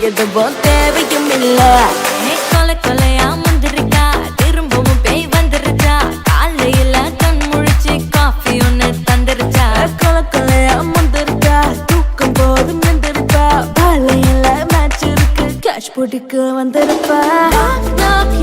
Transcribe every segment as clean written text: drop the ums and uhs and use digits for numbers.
எதுவும் தேவையும் இல்ல. கொலை கொலையா முந்திருக்கா, திரும்பவும் பேய் வந்துருச்சா, காலையில கண் முழிச்சு காஃபி ஒன்னு தந்துருச்சா. கொலை கொலையா முந்திருக்கா, தூக்கம் போது முந்திருப்பா, பாலையில மேட்ச் இருக்கு, கேஷ் போட்டுக்கு வந்திருப்பா.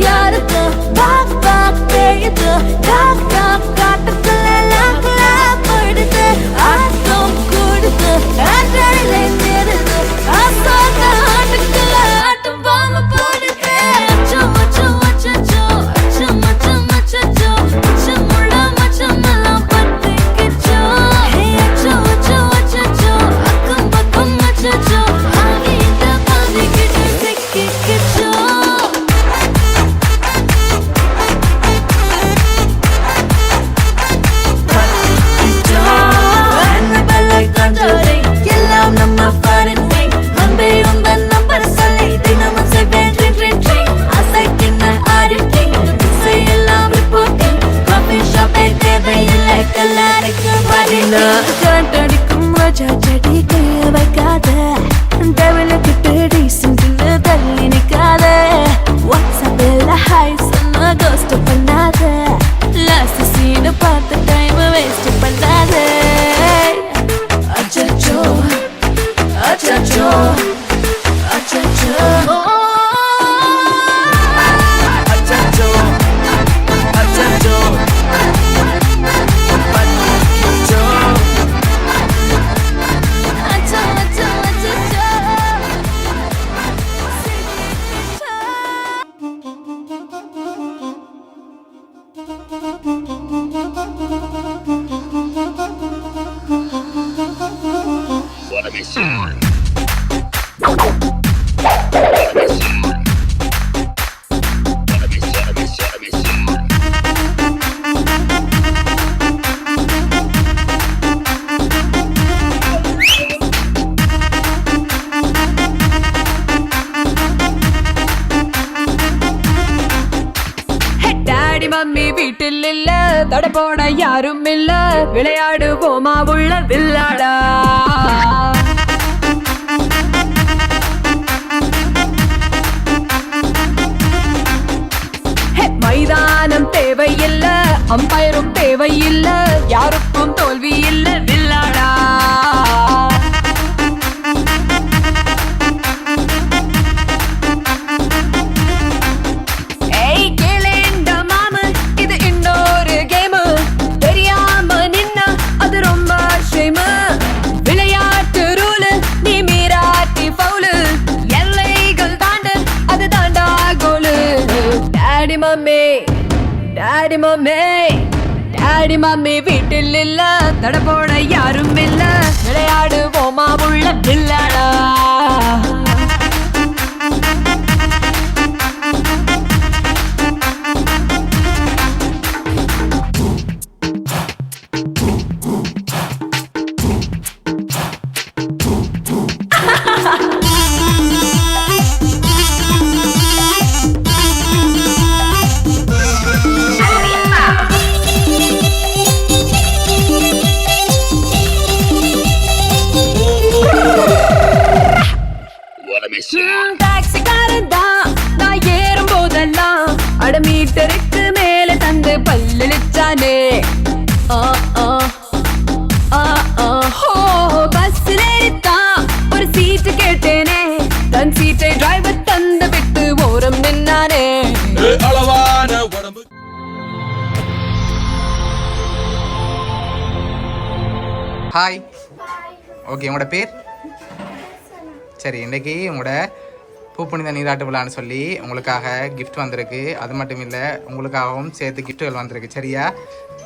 யாருக்கு பாக் பாக் பேயுது, டாக் டாக் காட்டுக்குள்ள லாக் லாக் போயிடுது, ஆட்டம் கூடுது, ஆட்டடிலே நேருது, ஆசாக ஆட்டுக்குள்ள ஆட்டம் பாம்பு போடுது. அச்சம் அச்சம் அச்சச்சோ, அச்சம் அச்சம் அச்சச்சோ, அச்சமுள்ள மச்சமெல்லாம் பத்திக்கிச்சோ. அச்சம் அச்சம் அச்சச்சோ, அக்கம் பக்கம் அச்சச்சோ, ஆகிட்ட பாதிக்கிட்டு சிக்கிக்கிச்சோ. எல்லாம் நம்ம பாரன்மை அன்பே உங்கள் நம்பர் சொல்லி தினமும் செய்வேன் ட்ரிங் ட்ரிங் ட்ரிங். அசைக்கின்ற ஆடிட்டிங் எல்லாம் ரிப்போர்ட்டிங். காஃபி ஷாப்பே தேவையில்லை, கல்லறைக்கு வரீங்க. காட்டடிக்கும் ரோஜா செடி கைய வைக்காத, டெவலப்பிட்டு டீசென்ட்னு தள்ளி நிக்காத. வாட்ஸ்அப்பில் ஹாய் சொன்ன கோஸ்ட் பண்ணாத, லாஸ்ட் சீனை பார்த்த டைம் வேஸ்ட் பண்ணாத. அச்சச்சோ அச்சச்சோ அச்சச்சோ அச்சச்சோ அச்சச்சோ பத்திக்கிச்சோ. அச்சோ அச்சோ அச்சச்சோ Wanna be seen? Daddy mummy வீட்டில் இல்ல, தட போட யாரும் இல்ல, விளையாடுவோமா உள்ள வில்லாடா. மைதானம் தேவையில்ல, அம்பயரும் தேவையில்ல, யாருக்கும் தோல்வி இல்ல வில்லாடா. ஏய் கேளேண்ட மாமு, இது இன்னொரு கேமு, தெரியாம நின்னா அது ரொம்ப ஷேமு. விளையாட்டு ரூலு, நீ மீராட்டி ஃபவுலு, எல்லைகள் தாண்டு அது தாண்டா கோலு. Daddy mummy daddy mummy daddy mummy வீட்டில் இல்ல, தட போட யாரும் இல்ல, விளையாடுவோமா உள்ள வில்லாடா. Wanna be seen? டாக்ஸிக்காரன் தான் நான் ஏறும் போதெல்லாம், அட மீட்டருக்கு மேல தந்து பல்லிச்சானே. பஸ்ல ஏறித்தான் ஒரு சீட்டு கேட்டேனே, தன் சீட்டை டிரைவர் தந்து விட்டு ஓரம் நின்னானே. அளவான உடம்பு. ஹாய். ஓகே, உங்களோட பேர்? சரி, இன்றைக்கி உங்களோட பூப்புனித நீராட்டு விழான்னு சொல்லி உங்களுக்காக கிஃப்ட் வந்திருக்கு. அது மட்டும் இல்லை, உங்களுக்காகவும் சேர்த்து கிஃப்ட்டுகள் வந்திருக்கு. சரியா?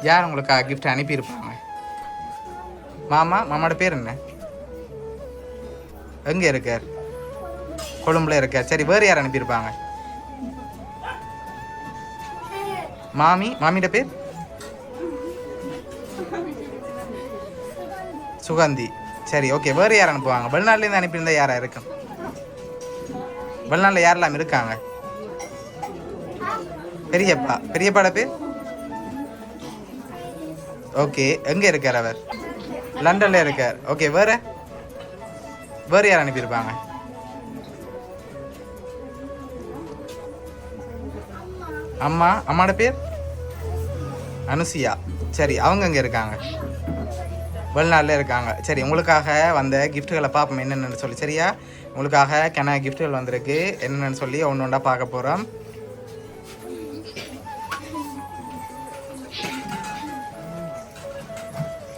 யார் உங்களுக்காக கிஃப்ட் அனுப்பியிருப்பாங்க? மாமாவோட பேர் என்ன? எங்கே இருக்கார்? கொழும்புல இருக்கார். சரி, வேறு யார் அனுப்பியிருப்பாங்க? மாமியோட பேர்? சுகந்தி. சரி, ஓகே. வேறு யார் அனுப்புவாங்க? வெளிநாட்டிலேருந்து அனுப்பியிருந்தா யாரா இருக்கும்? வெளிநாட்டில் யாரெல்லாம் இருக்காங்க? பெரியப்பாட பேர்? ஓகே. எங்கே இருக்கார் அவர்? லண்டனில் இருக்கார். ஓகே. வேறு யார் அனுப்பியிருப்பாங்க? அம்மாவோட பேர் அனுசியா. சரி, அவங்க அங்கே இருக்காங்க, வெளிநாட்டில் இருக்காங்க. சரி, உங்களுக்காக வந்த கிஃப்ட்டுகளை பார்ப்போம் என்னென்னு சொல்லி. சரியா, உங்களுக்காக கிஃப்ட்டுகள் வந்திருக்கு என்னென்னு சொல்லி ஒன்று ஒன்றா பார்க்க போகிறோம்.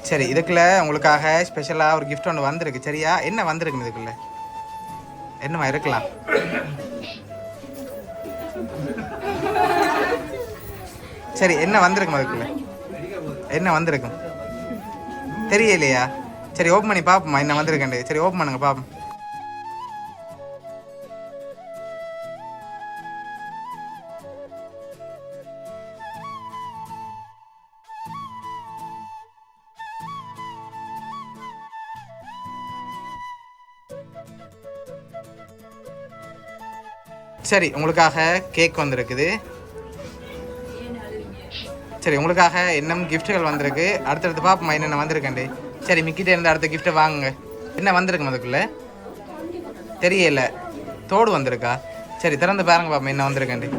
சரி, இதுக்குள்ள உங்களுக்காக ஸ்பெஷலாக ஒரு கிஃப்ட் ஒன்று வந்திருக்கு. சரியா, என்ன வந்திருக்கு இதுக்குள்ள? என்னமா இருக்கலாம்? சரி, என்ன வந்திருக்கும் அதுக்குள்ள? என்ன வந்திருக்கும் தெரியலையா? சரி, ஓப்பன் பண்ணி பார்ப்போமா என்ன வந்திருக்கேன். சரி, ஓப்பன் பண்ணுங்க பார்ப்போம். சரி, உங்களுக்காக கேக் வந்திருக்குது. சரி, உங்களுக்காக இன்னும் கிஃப்ட்டுகள் வந்திருக்கு. அடுத்தடுத்து பார்ப்போமா என்னென்ன வந்திருக்கேன்டி. சரி, மிக்கிட்டே இருந்து அடுத்த கிஃப்ட்டை வாங்குங்க. என்ன வந்திருக்கும் அதுக்குள்ளே? தெரியல. தோடு வந்திருக்கா? சரி, திறந்து பாருங்க பாப்போம் என்ன வந்திருக்கேன்டி.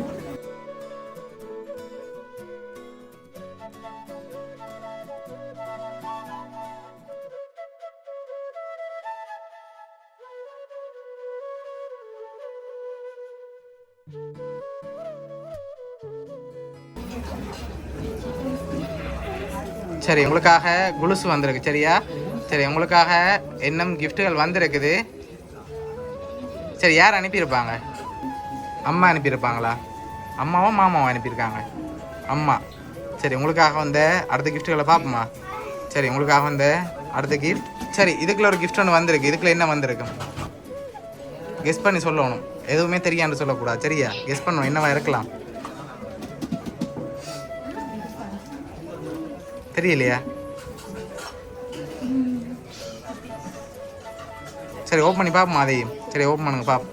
சரி, உங்களுக்காக குலுசு வந்திருக்கு. சரியா, சரி, உங்களுக்காக இன்னும் கிஃப்ட்டுகள் வந்திருக்குது. சரி, யார் அனுப்பியிருப்பாங்க? அம்மா அனுப்பியிருப்பாங்களா? அம்மாவும் மாமாவும் அனுப்பியிருக்காங்க. அம்மா. சரி, உங்களுக்காக வந்த அடுத்த கிஃப்ட்டுகளை பார்ப்போமா? சரி, உங்களுக்காக வந்த அடுத்த கிஃப்ட். சரி, இதுக்குள்ள ஒரு கிஃப்ட் ஒன்று வந்திருக்கு. இதுக்குள்ள என்ன வந்திருக்கும்? கெஸ் பண்ணி சொல்லணும், எதுவுமே தெரியான்னு சொல்லக்கூடாது. சரியா, கெஸ் பண்ணணும் என்னவா இருக்கலாம். தெரியலையா? சரி, ஓப்பன் பண்ணி பார்ப்போம் அதையும். சரி, ஓப்பன் பண்ணுங்க பார்ப்போம்.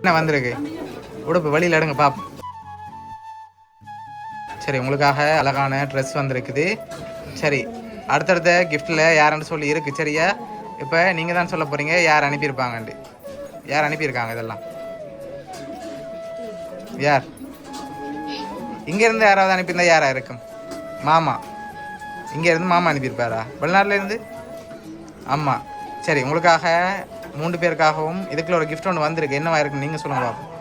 என்ன வந்திருக்கு? உடுப்பு வெளியில் எடுங்க பார்ப்போம். சரி, உங்களுக்காக அழகான ட்ரெஸ் வந்திருக்குது. சரி, அடுத்தடுத்த கிஃப்ட்டில் யாருன்னு சொல்லி இருக்குது. சரியா, இப்போ நீங்கள் தான் சொல்ல போகிறீங்க யார் அனுப்பியிருப்பாங்கன்ட்டு. யார் அனுப்பியிருக்காங்க இதெல்லாம்? யார்? இங்கேருந்து யாராவது அனுப்பியிருந்தா யாராக இருக்கும்? மாமா. இங்கேருந்து மாமா அனுப்பியிருப்பாரா? வெளிநாட்டிலேருந்து? ஆமாம். சரி, உங்களுக்காக 3 பேருக்காகவும் இதுக்குள்ள ஒரு கிஃப்ட் ஒன்று வந்திருக்கு. என்னவா இருக்குன்னு நீங்கள் சொல்லுங்க பாப்போம்.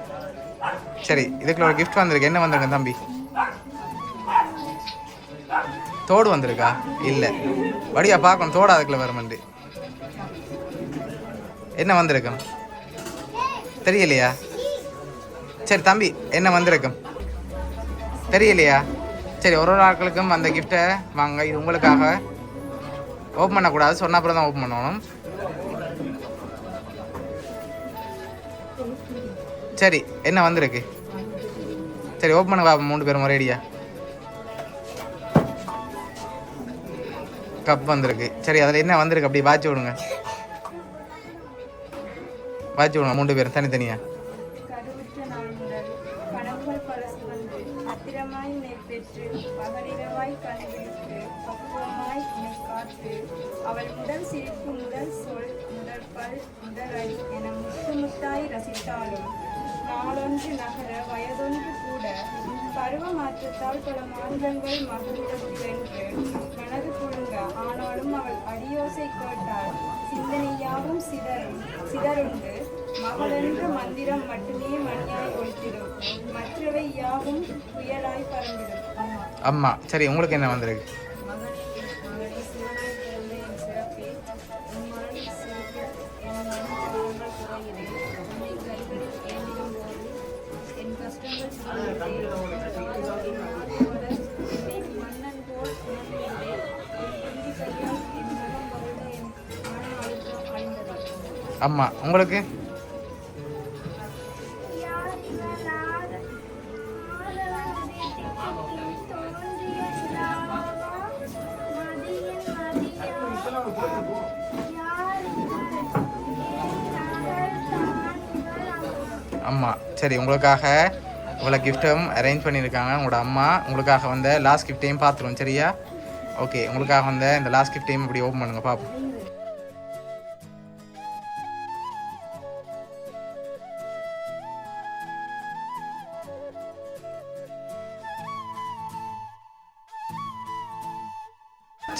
சரி, இதுக்குள்ள ஒரு கிஃப்ட் வந்திருக்கு. என்ன வந்திருக்கு தம்பி? தோடு வந்திருக்கா? இல்லை, வடியா பார்க்கணும். தோடு அதுக்குள்ள வருமண்டு. என்ன வந்திருக்கும்? தெரியலையா? சரி தம்பி, என்ன வந்திருக்கும்? தெரியலையா? சரி, ஒரு ஆட்களுக்கும் அந்த கிஃப்டை வாங்க. இது உங்களுக்காக. ஓப்பன் பண்ணக்கூடாது, சொன்ன அப்புறம் தான் ஓப்பன் பண்ணணும். சரி, என்ன வந்திருக்கு? சரி, ஓப்பன் பண்ண பாப்போம் 3 பேரும் ஒரேடியா. கப் வந்திருக்கு. சரி, அதில் என்ன வந்திருக்கு அப்படி வாட்சி விடுங்க. வாட்சி விடுங்க 3 பேரும் தனித்தனியா. அவள் முதல் சிரிப்பு, முதல் சொல், முதல் பல், முதல் அடி என முத்தாய் ரசித்தாலும் நாளொன்று நகர வயதொன்று கூட பருவ மாற்றத்தால் பல மாநிலங்கள் மகளிடத்தில் என்று மனது குழுங்க. ஆனாலும் அவள் அடியோசை கேட்டால் சிந்தனையாவும் சிதறுண்டு மகளென்ற மந்திரம் மட்டுமே மணியாய் ஒழித்திடும். மற்றவை யாவும் புயலாய் பறந்திடும். அம்மா. சரி, உங்களுக்கு என்ன வந்திருக்கு? அம்மா. உங்களுக்கு? அம்மா. சரி, உங்களுக்காக இவ்வளோ கிஃப்ட்டும் அரேஞ்ச் பண்ணியிருக்காங்க உங்களோட அம்மா. உங்களுக்காக வந்த லாஸ்ட் கிஃப்ட்டையும் பார்த்துருவோம் சரியா? ஓகே, உங்களுக்காக வந்த இந்த லாஸ்ட் கிஃப்ட்டையும் இப்படி ஓப்பன் பண்ணுங்க பார்ப்போம்.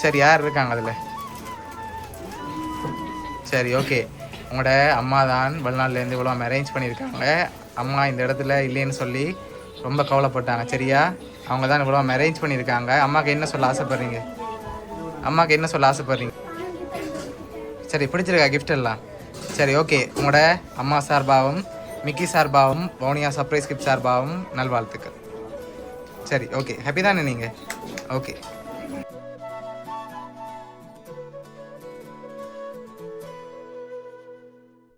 சரி, யார் இருக்காங்க அதில்? சரி, ஓகே. உங்களோட அம்மா தான் வெளிநாட்டிலேருந்து இவ்வளோ அரேஞ்ச் பண்ணியிருக்காங்க. அம்மா இந்த இடத்துல இல்லைன்னு சொல்லி ரொம்ப கவலைப்பட்டாங்க சரியா? அவங்க தான் இவ்வளோ அரேஞ்ச் பண்ணியிருக்காங்க. அம்மாவுக்கு என்ன சொல்ல ஆசைப்பட்றீங்க? அம்மாவுக்கு என்ன சொல்ல ஆசைப்பட்றீங்க? சரி, பிடிச்சிருக்கா கிஃப்ட் எல்லாம்? சரி, ஓகே. உங்களோட அம்மா சார்பாகவும் மிக்கி சார்பாகவும் வவுனியா சர்ப்ரைஸ் கிஃப்ட் சார்பாகவும் நல்வாழ்த்துக்கள். சரி, ஓகே. ஹாப்பி தானே நீங்கள்? ஓகே.